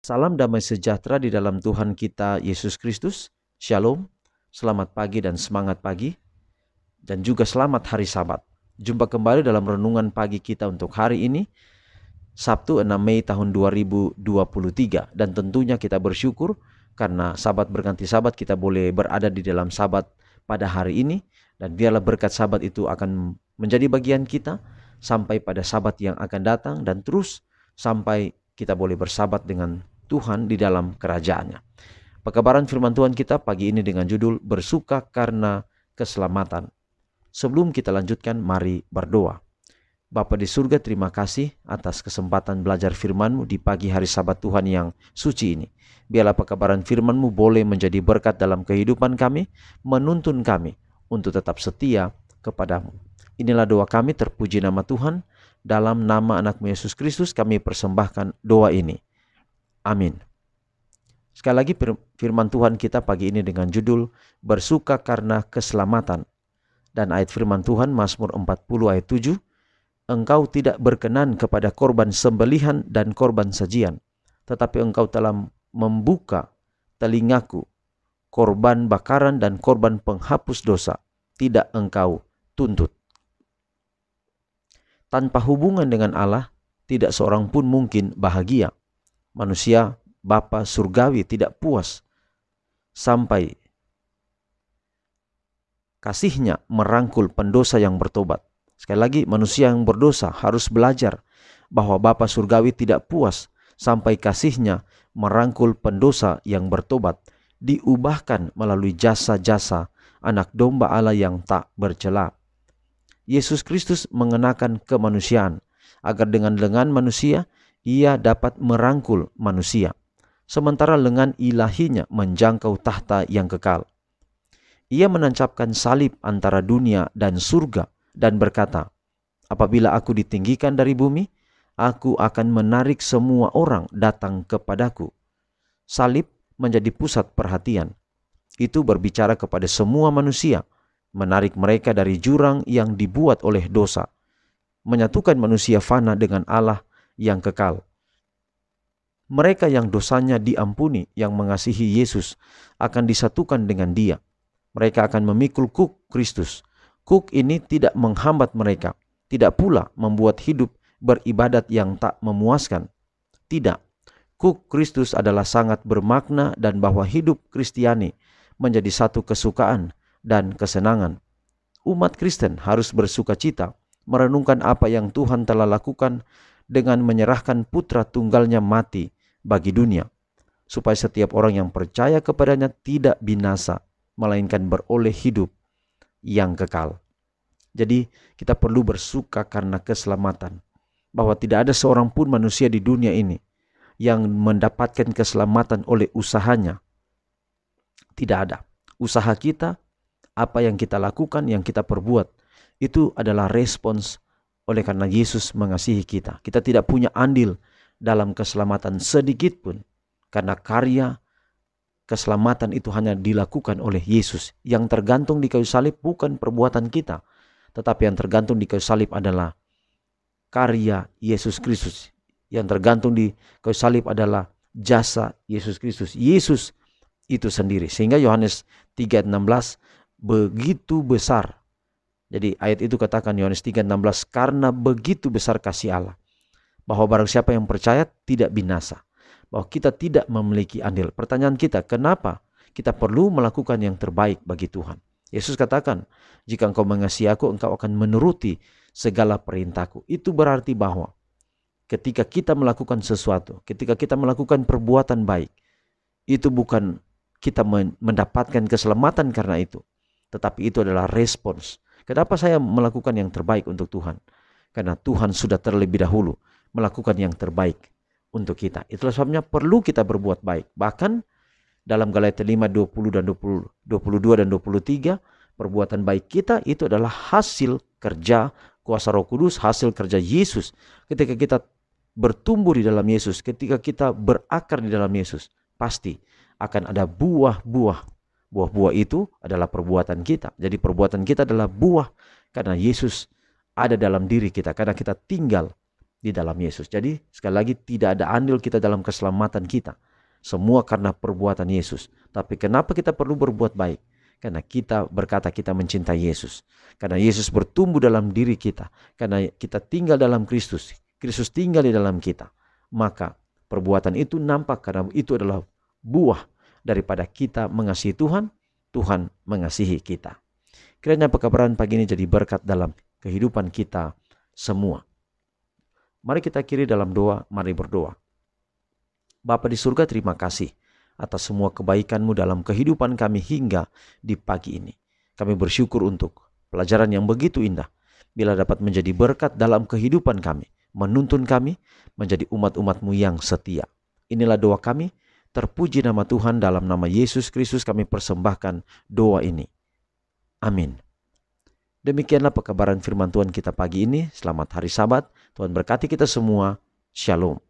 Salam damai sejahtera di dalam Tuhan kita Yesus Kristus. Shalom, selamat pagi dan semangat pagi. Dan juga selamat hari Sabat. Jumpa kembali dalam renungan pagi kita untuk hari ini, Sabtu 6 Mei tahun 2023. Dan tentunya kita bersyukur karena Sabat berganti Sabat kita boleh berada di dalam Sabat pada hari ini. Dan biarlah berkat Sabat itu akan menjadi bagian kita sampai pada Sabat yang akan datang dan terus sampai kita boleh bersabat dengan Tuhan di dalam kerajaannya. Pekabaran firman Tuhan kita pagi ini dengan judul Bersuka Karena Keselamatan. Sebelum kita lanjutkan, mari berdoa. Bapa di surga, terima kasih atas kesempatan belajar firman-Mu di pagi hari Sabat Tuhan yang suci ini. Biarlah pekabaran firman-Mu boleh menjadi berkat dalam kehidupan kami, menuntun kami untuk tetap setia kepadamu. Inilah doa kami, terpuji nama Tuhan. Dalam nama anak-Mu Yesus Kristus kami persembahkan doa ini. Amin. Sekali lagi firman Tuhan kita pagi ini dengan judul Bersuka Karena Keselamatan. Dan ayat firman Tuhan Mazmur 40 ayat 7. Engkau tidak berkenan kepada korban sembelihan dan korban sajian, tetapi engkau telah membuka telingaku. Korban bakaran dan korban penghapus dosa tidak engkau tuntut. Tanpa hubungan dengan Allah, tidak seorang pun mungkin bahagia. Manusia Bapa surgawi tidak puas sampai kasih-Nya merangkul pendosa yang bertobat. Sekali lagi, manusia yang berdosa harus belajar bahwa Bapa surgawi tidak puas sampai kasih-Nya merangkul pendosa yang bertobat, diubahkan melalui jasa-jasa anak domba Allah yang tak bercela. Yesus Kristus mengenakan kemanusiaan agar dengan lengan manusia Ia dapat merangkul manusia, sementara lengan ilahi-Nya menjangkau tahta yang kekal. Ia menancapkan salib antara dunia dan surga dan berkata, apabila aku ditinggikan dari bumi, aku akan menarik semua orang datang kepadaku. Salib menjadi pusat perhatian. Itu berbicara kepada semua manusia, menarik mereka dari jurang yang dibuat oleh dosa, menyatukan manusia fana dengan Allah yang kekal. Mereka yang dosanya diampuni, yang mengasihi Yesus, akan disatukan dengan Dia. Mereka akan memikul kuk Kristus. Kuk ini tidak menghambat mereka, tidak pula membuat hidup beribadat yang tak memuaskan. Tidak, kuk Kristus adalah sangat bermakna dan bahwa hidup Kristiani menjadi satu kesukaan dan kesenangan. Umat Kristen harus bersuka cita merenungkan apa yang Tuhan telah lakukan dengan menyerahkan putra tunggalnya mati bagi dunia, supaya setiap orang yang percaya kepadanya tidak binasa, melainkan beroleh hidup yang kekal. Jadi kita perlu bersuka karena keselamatan, bahwa tidak ada seorang pun manusia di dunia ini yang mendapatkan keselamatan oleh usahanya. Tidak ada. Usaha kita, apa yang kita lakukan, yang kita perbuat, itu adalah respons oleh karena Yesus mengasihi kita. Kita tidak punya andil dalam keselamatan sedikit pun, karena karya keselamatan itu hanya dilakukan oleh Yesus. Yang tergantung di kayu salib bukan perbuatan kita, tetapi yang tergantung di kayu salib adalah karya Yesus Kristus. Yang tergantung di kayu salib adalah jasa Yesus Kristus. Yesus itu sendiri. Sehingga Yohanes 3:16 begitu besar. Jadi ayat itu katakan Yohanes 3:16, karena begitu besar kasih Allah, bahwa barang siapa yang percaya tidak binasa, bahwa kita tidak memiliki andil. Pertanyaan kita, kenapa kita perlu melakukan yang terbaik bagi Tuhan? Yesus katakan, jika engkau mengasihi aku, engkau akan menuruti segala perintahku. Itu berarti bahwa ketika kita melakukan sesuatu, ketika kita melakukan perbuatan baik, itu bukan kita mendapatkan keselamatan karena itu, tetapi itu adalah respons. Kenapa saya melakukan yang terbaik untuk Tuhan? Karena Tuhan sudah terlebih dahulu melakukan yang terbaik untuk kita. Itulah sebabnya perlu kita berbuat baik. Bahkan dalam Galatia 5, 20 dan 22 dan 23, perbuatan baik kita itu adalah hasil kerja kuasa Roh Kudus, hasil kerja Yesus. Ketika kita bertumbuh di dalam Yesus, ketika kita berakar di dalam Yesus, pasti akan ada buah-buah. Buah-buah itu adalah perbuatan kita. Jadi perbuatan kita adalah buah karena Yesus ada dalam diri kita, karena kita tinggal di dalam Yesus. Jadi sekali lagi tidak ada andil kita dalam keselamatan kita. Semua karena perbuatan Yesus. Tapi kenapa kita perlu berbuat baik? Karena kita berkata kita mencintai Yesus. Karena Yesus bertumbuh dalam diri kita. Karena kita tinggal dalam Kristus. Kristus tinggal di dalam kita. Maka perbuatan itu nampak karena itu adalah buah daripada kita mengasihi Tuhan, Tuhan mengasihi kita. Kiranya pekabaran pagi ini jadi berkat dalam kehidupan kita semua. Mari kita akhiri dalam doa, mari berdoa. Bapa di surga, terima kasih atas semua kebaikan-Mu dalam kehidupan kami hingga di pagi ini. Kami bersyukur untuk pelajaran yang begitu indah, bila dapat menjadi berkat dalam kehidupan kami, menuntun kami menjadi umat-umat-Mu yang setia. Inilah doa kami. Terpuji nama Tuhan, dalam nama Yesus Kristus kami persembahkan doa ini. Amin. Demikianlah pekabaran firman Tuhan kita pagi ini. Selamat hari Sabat. Tuhan berkati kita semua. Shalom.